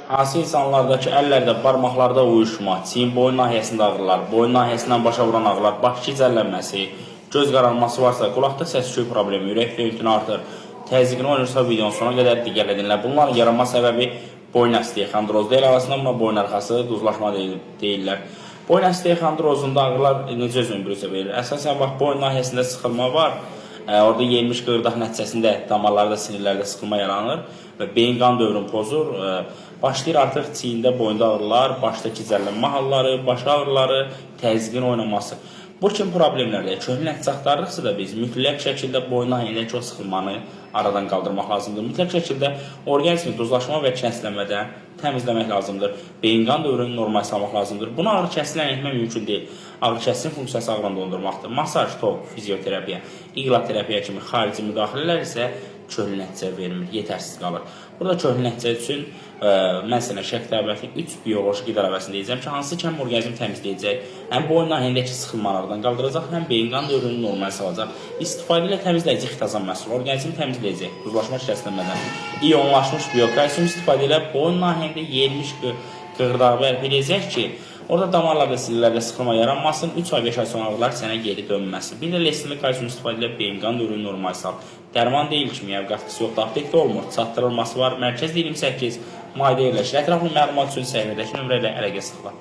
Hansı insanlardakı əllərdə, barmaqlarda uyuşma, çiyin boyun nahiyəsində ağrılar, boyun nahiyəsindən başa vuran ağrılar, baş gicəllənməsi, göz qaralması varsa, qulaqda səs-küy problemi, ürək döyüntünü artır, təzyiqini oynarsa videonun sonuna qədər diqqətlə dinlə. Bunların yaranma səbəbi boyun osteoxondrozdur. El arasında buna boyun arxası duzlaşma deyirlər. Boyun osteoxondrozunda ağrılar necə özünü bürüzə verir? Əsasən bax, boyun nahiyəsində sıxılma var. Orada yeyilmiş qığırdaq nəticəsində damarlarda, sinirlərdə sıxılma yaranır və beyin qan dövrünü pozur. Başlayır artıq çiyində, boyunda ağrılar, başda gicəllənmə halları, baş ağrıları, təzyiqin oynaması. Bu kimi problemlərdə köhnə nəticə axtarırıqsa da biz mütləq şəkildə boyun nahiyəsindəki o sıxılmanı aradan qaldırmaq lazımdır. Mütləq şəkildə orqanizmi duzlaşma və kəslənmədən təmizləmək lazımdır. Beyin qan dövrünü normal salmaq lazımdır. Buna ağrı kəsilə etmək mümkün deyil. Ağrı kəsisin funksiyası ağrını dondurmaqdır. Masaj, tok, fizioterapiya, iqlaterapiya kimi xarici müdaxilələr isə köhnə nəticə vermir, yetərsiz qalır. Burada köhnə nəticə üçün mən sənə şək təbəti 3 bioloji qida əvəzini deyəcəm ki, hansı ki həm orqanizmi təmizləyəcək, həm boyun nahiyindəki sıxılmalardan qaldıracaq, həm beyin qan dövrünü normal salacaq. İstifadə ilə təmizləyici xitazan məhsulu orqanizmi təmizləyəcək, duzlaşma kəslənmədən. İyonlaşmış biokalsium istifadə ilə boyun nahiyində yeyilmiş qığırdağı bərpa edəcək ki, orada damarlarda, sinirlərdə sıxılma yaranmasın, 3 ay 5 ay sonra ağrılar sənə geri dönməsin. Bir də lesinli kalsium istifadə ilə beyin qan dövrünü normal sal. Dərman deyil, kimyəvi qatqısı yoxdur, aptekdə olmur, çatdırılması var, mərkəz 28, mayda yerləşir. Ətraflı məlumat üçün səhifədəki nömrə ilə əlaqə saxla.